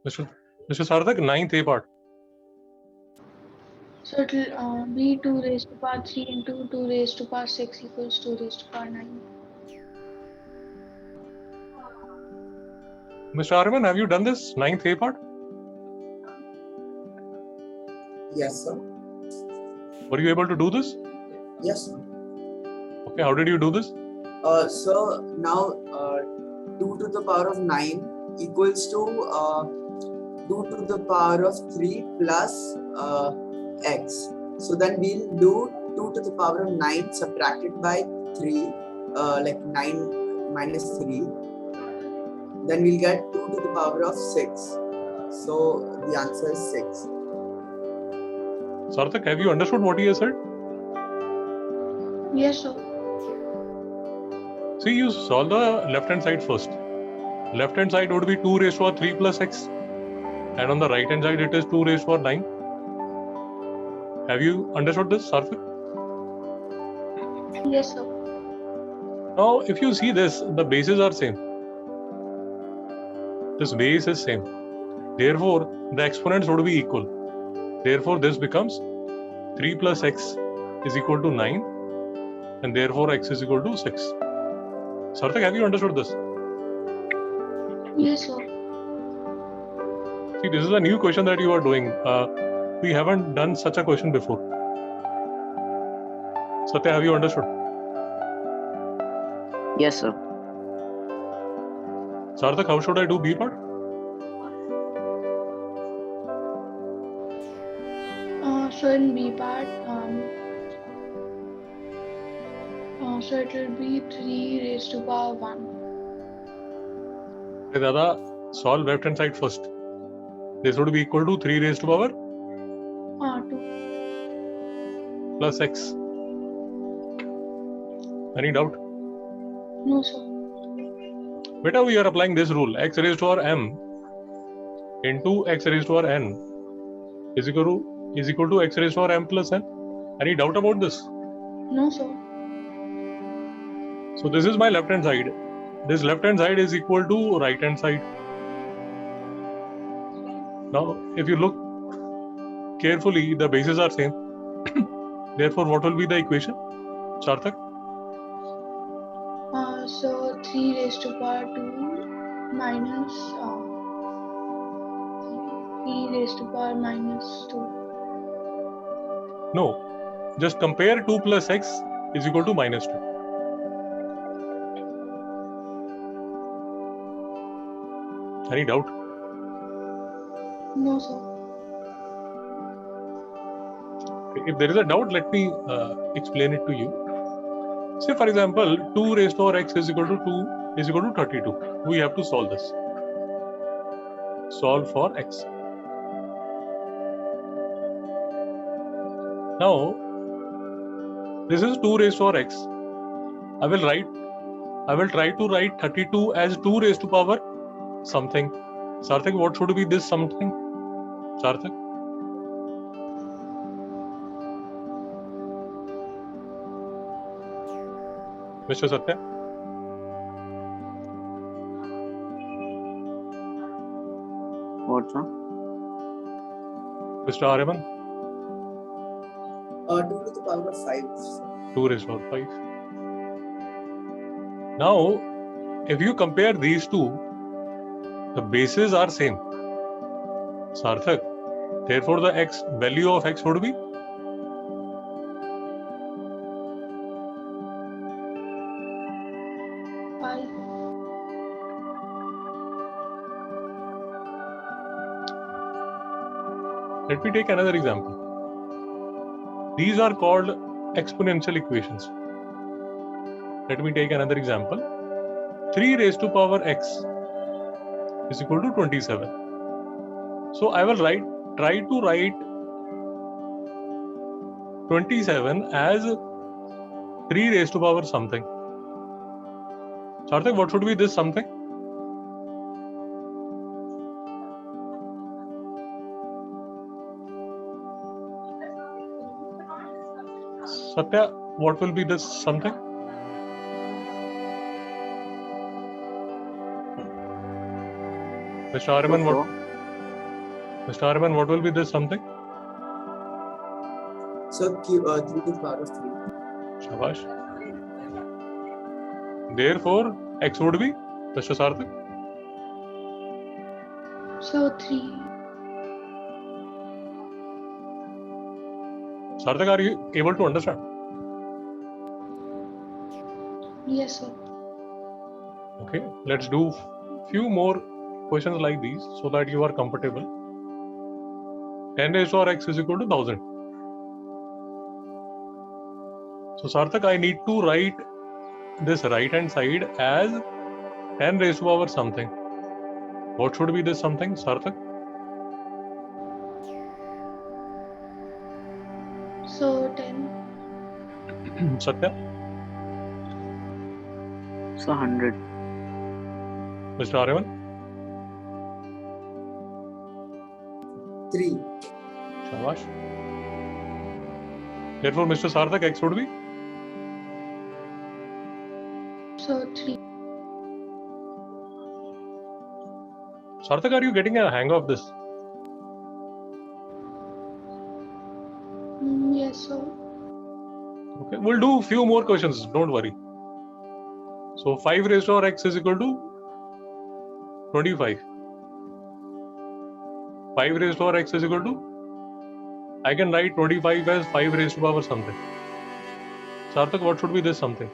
Mr. Sarthak, ninth A part. So it will be 2 raised to power 3 into 2 raised to power 6 equals 2 raised to power 9. Mr. Arman, have you done this ninth A part? Yes, sir. Were you able to do this? Yes, sir. Okay, how did you do this? So now 2 to the power of 9 equals to 2 to the power of 3 plus x. So then we'll do 2 to the power of 9 subtracted by 3, like 9 minus 3. Then we'll get 2 to the power of 6. So the answer is 6. Sarthak, have you understood what he has said? Yes, sir. See, you solve the left hand side first. Left hand side would be 2 raised to power 3 plus x. And on the right hand side, it is 2 raised to power 9. Have you understood this, Sarthak? Yes, sir. Now, if you see this, the bases are same. This base is same. Therefore, the exponents would be equal. Therefore, this becomes 3 plus x is equal to 9. And therefore, x is equal to 6. Sarthak, have you understood this? Yes, sir. See, this is a new question that you are doing. We haven't done such a question before. Satya, have you understood? Yes, sir. Sarthak, how should I do B part? So in B part, so it will be 3 raised to power 1. Hey, Dada, solve left hand side first. This would be equal to 3 raised to power 2. plus x. Any doubt? No, sir. Beta, we are applying this rule. X raised to power m into x raised to power n is equal to x raised to power m plus n. Any doubt about this? No, sir. So this is my left hand side. This left hand side is equal to right hand side. Now, if you look carefully, the bases are same. Therefore, what will be the equation? Sarthak? So 3 raised to power 2 minus 3 raised to power minus 2. No. Just compare 2 plus x is equal to minus 2. Any doubt? No, sir. If there is a doubt, let me explain it to you. Say, for example, 2 raised to power x is equal to 2 is equal to 32. We have to solve this. Solve for x. Now, this is 2 raised to power x. I will try to write 32 as 2 raised to power something. Sarthak, what should be this something? Sarthak? Mr. Satya? What, sir? Mr. Aryaman? 2 to the power of 5. 2 raised to power 5. Now, if you compare these two, the bases are same. Sarthak. Therefore, the x value of x would be 5. Let me take another example. These are called exponential equations. Let me take another example. 3 raised to power x is equal to 27. So I will try to write 27 as 3 raised to power something. Sarthak, what should be this something? Satya, what will be this something? Mr. Ariman, So, Mr. Ariman, what will be this something? So 3 to the power of 3. Shabash. Therefore, x would be, Mr. Sarthak? So 3. Sarthak, are you able to understand? Yes, sir. Okay, let's do few more questions like these so that you are comfortable. 10 raised to power x is equal to 1000. So Sarthak, I need to write this right hand side as 10 raised to power something. What should be this something, Sarthak? So 10. Satya, so 100. Mr. Ariman, 3. Shabash. Therefore, Mr. Sarthak, x would be So 3. Sarthak, are you getting a hang of this? Yes, sir. Okay, we'll do few more questions, don't worry. So 5 raised to power x is equal to 25. 5 raised to power x is equal to, I can write 25 as 5 raised to power something. Sarthak, what should be this something?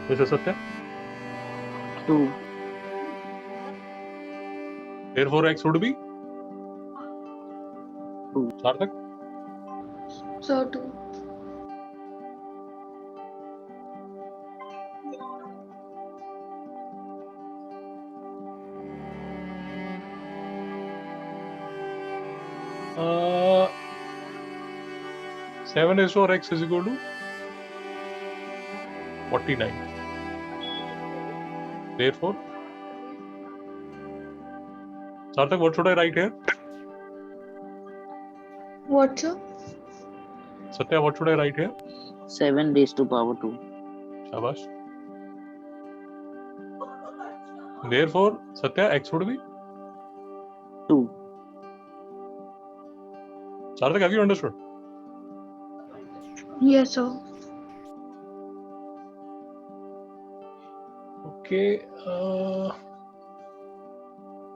Mr. Satya? 2. Therefore, x would be 2. Sarthak? So 2. Uh, 7 raised to power x is equal to 49. Therefore, Sarthak, what should I write here? What, sir? Satya, what should I write here? 7 raised to power 2. Shabash. Therefore, Satya, x would be 2. Sarthak, have you understood? Yes, sir. Okay,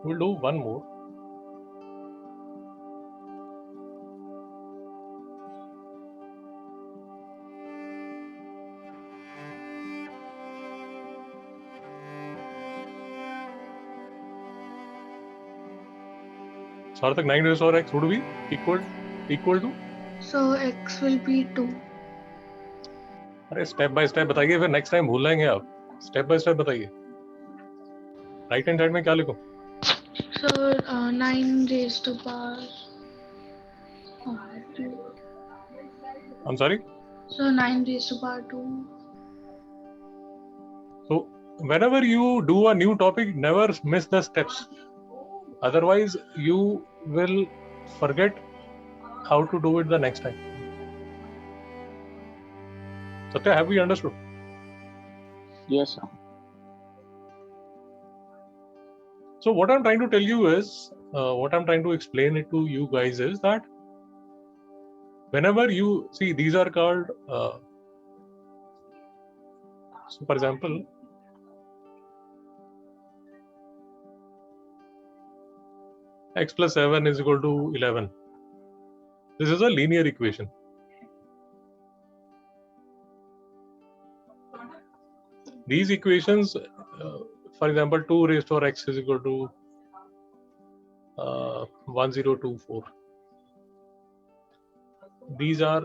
we'll do one more. Sarthak, 9 raised to power x would be equal to? So x will be 2. अरे step by step बताइए, फिर next time भूल जाएंगे आप. Step by step बताइए. Right hand side में क्या लिखो? So 9 raised to power 2. I'm sorry. So 9 raised to power 2. So whenever you do a new topic, never miss the steps. Otherwise, you will forget how to do it the next time. Satya, have we understood? Yes, sir. So what I'm trying to tell you is, what I'm trying to explain it to you guys is that whenever you see, these are called, so for example, x plus 7 is equal to 11. This is a linear equation. These equations, for example, 2 raised to power x is equal to 1024. These are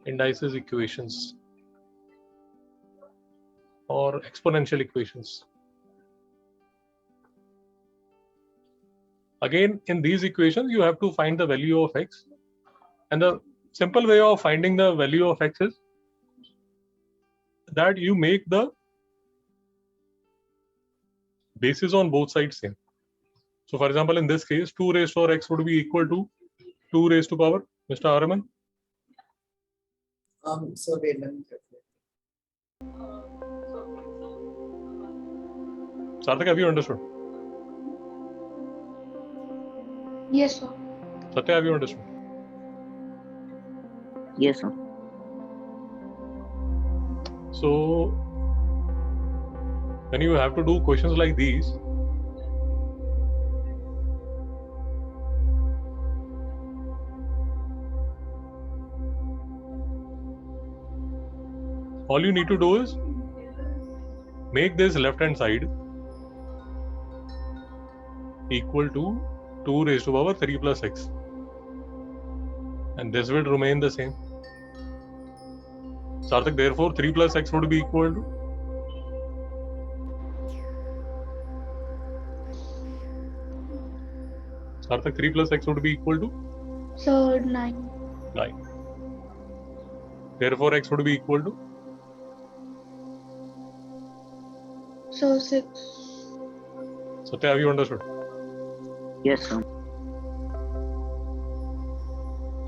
indices equations or exponential equations. Again, in these equations, you have to find the value of x. And the simple way of finding the value of x is that you make the bases on both sides same. So for example, in this case, 2 raised to power x would be equal to 2 raised to power, Mr. Ariman? So wait, let me calculate. Sarthak, have you understood? Yes, sir. Satya, have you understood? Yes, sir. So, when you have to do questions like these, all you need to do is make this left hand side equal to 2 raised to power 3 plus x, and this will remain the same. Sarthak, therefore 3 plus x would be equal to Sarthak, 3 plus x would be equal to So 9. 9. Therefore x would be equal to So 6. Satya, have you understood? Yes, sir.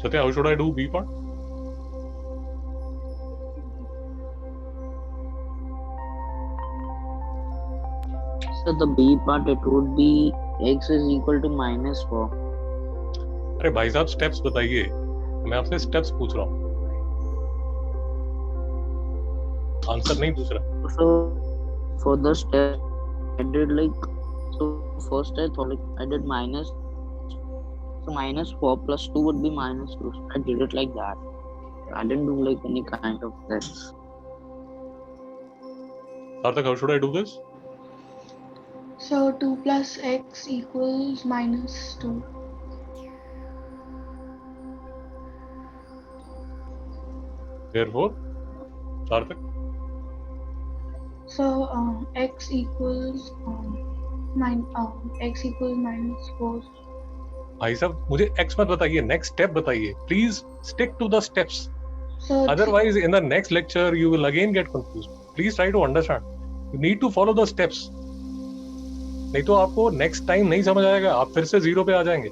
Satya, how should I do B part? So the B part, it would be x is equal to -4. अरे भाई साहब steps बताइए, मैं आपसे steps पूछ रहा हूँ, answer नहीं पूछ रहा. So for the step, I did like, so first I thought like I did minus, so -4 plus 2 would be -2. So I did it like that. I didn't do like any kind of this. Sarthak, how should I do this? So 2 plus x equals -2. Therefore, Sarthak, So x equals x equals -4. भाई साहब मुझे x मत बताइए, next step बताइए. Please stick to the steps. So Otherwise, in the next lecture, you will again get confused. Please try to understand. You need to follow the steps. नहीं तो आपको next time नहीं समझ आएगा, आप फिर से 0 पे आ जाएंगे.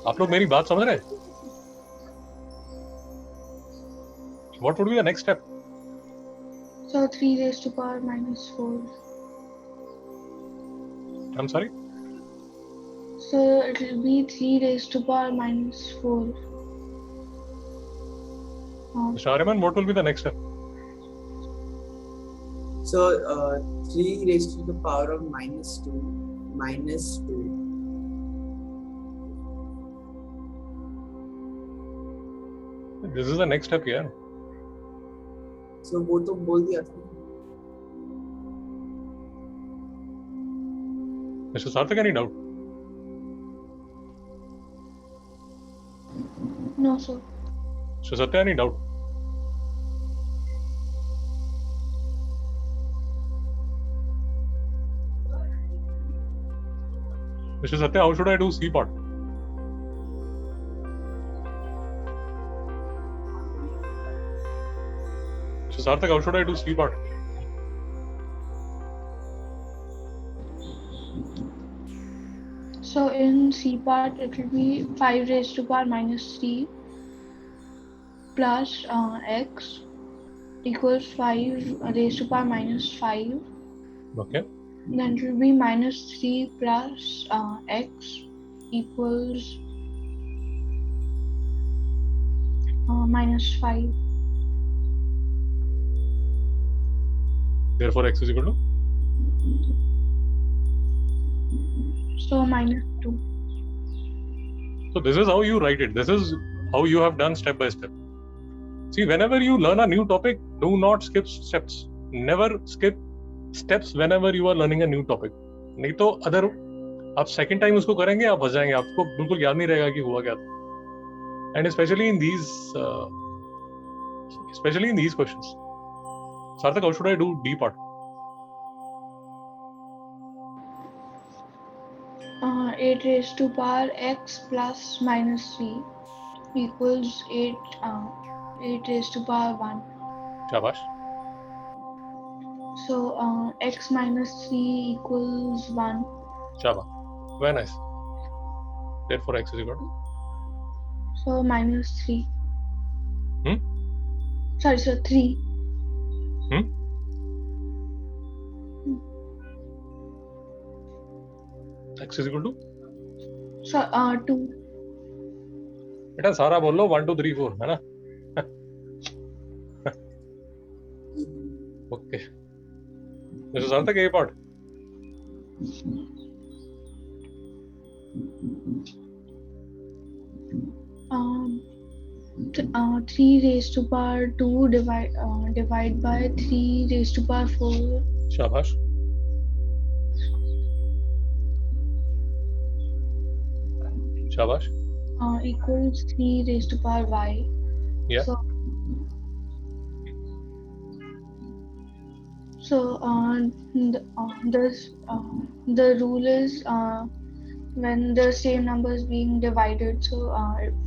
आप लोग मेरी बात समझ रहे हैं? What would be the next step? So 3 raised to power -4. I'm sorry. So it will be 3 raised to power -4. Mr. Ariman, what will be the next step? So 3 raised to the power of -2 minus 2. This is the next step here. So वो तो बोल दिया था. Mr. Sarthak, any doubt? No, sir. Mr. Satya, any doubt? Mr. Satya, how should I do C part? Mr. Sarthak, how should I do C part? So in C part, it will be 5 raised to power -3 plus x equals 5 raised to power -5. Okay. Then it will be -3 plus x equals -5. Therefore, x is equal to? So -2. So this is how you write it. This is how you have done step by step. See, whenever you learn a new topic, do not skip steps. Never skip steps whenever you are learning a new topic. नहीं तो other आप second time उसको करेंगे, आप फंस जाएंगे, आपको बिल्कुल याद नहीं रहेगा कि हुआ क्या था. And especially in these questions. Sarthak, how should I do D part? 8 raised to power x plus -3 equals 8 raised to power 1. Shabash. So x minus 3 equals 1. Shabash. Very nice. Therefore, x is equal to? So -3. Sorry, sir, 3. X is equal to? So, 2. बेटा सारा बोल लो 1 2 3 4 है ना? Okay mister सार्थक ये part Um, 3 raised to power 2 divide by 3 raised to power 4. शाबाश शाबाश Equals 3 raised to power y. Yeah. So the rule is when the same number is being divided, so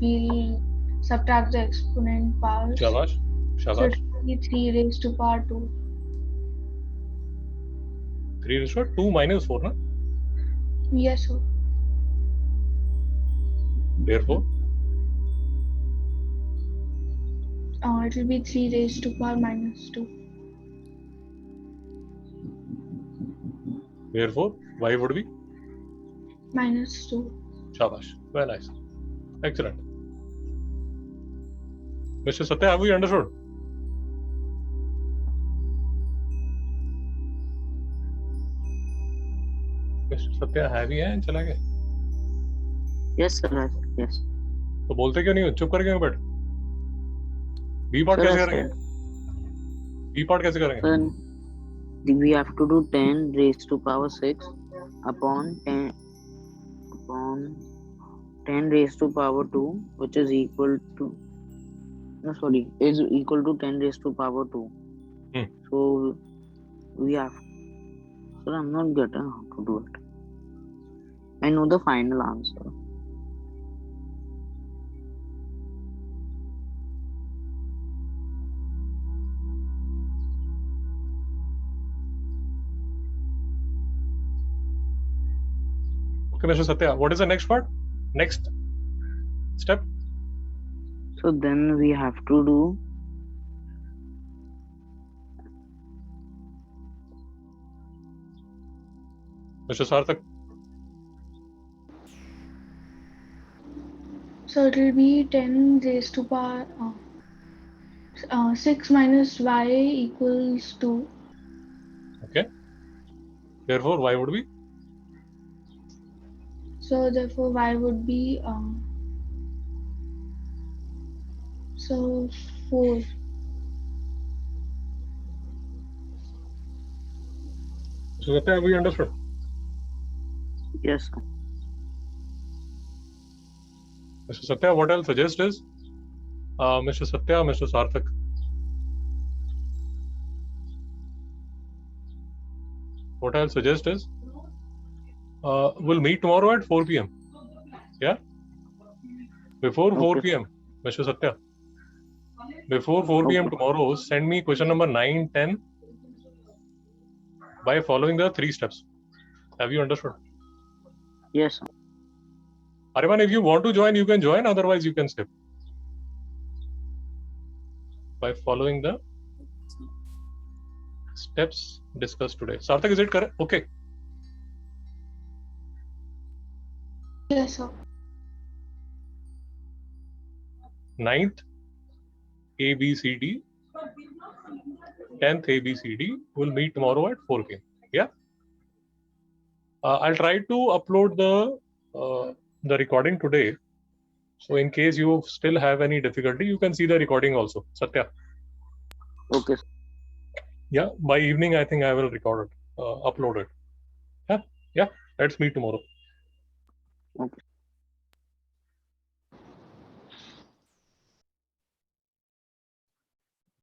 we'll subtract the exponent powers. शाबाश So शाबाश it will be 3 raised to power 2. 3 raised to 2 minus 4 ना? Yes, sir. Therefore It will be 3 raised to power minus 2. Therefore, y would be Minus 2. shabash. Very nice. Excellent. Mr. Satya, have we understood? Mr. Satya, have we हैं चला गया? Yes, sir. Yes. तो बोलते क्यों नहीं हो? चुप करके क्यों बैठ? B part Sir, कैसे I करेंगे? said, B part कैसे करेंगे? Then we have to do 10 raised to power 6 upon 10 raised to power 2, which is equal to is equal to 10 raised to power 2. So we have. Sir, I'm not getting how to do it. I know the final answer. Okay, Mr. Satya, what is the next part? Next step? So then we have to do Mr. Sarthak, So it will be 10 raised to power 6 minus y equals 2. okay. Therefore, y would be? So therefore y would be 4. Mr. Satya, have we understood? yes, sir. Mr. Satya, what I'll suggest is, Mr. Satya, Mr. Sarthak, what I'll suggest is, we'll meet tomorrow at 4 p.m. Yeah? Before 4 Okay. p.m., Mr. Satya, before 4 p.m. Okay. tomorrow, send me question number 9, 10 by following the 3 steps. Have you understood? Yes, sir. Ariman, if you want to join, you can join. Otherwise, you can skip. By following the steps discussed today. Sarthak, is it correct? Okay. Yes, sir. 9th ABCD, 10th ABCD will meet tomorrow at 4 p.m. Yeah. I'll try to upload the recording today. So in case you still have any difficulty, you can see the recording also. Satya. Okay. Yeah. By evening, I think I will record it, upload it. Yeah. Yeah. Let's meet tomorrow. Okay.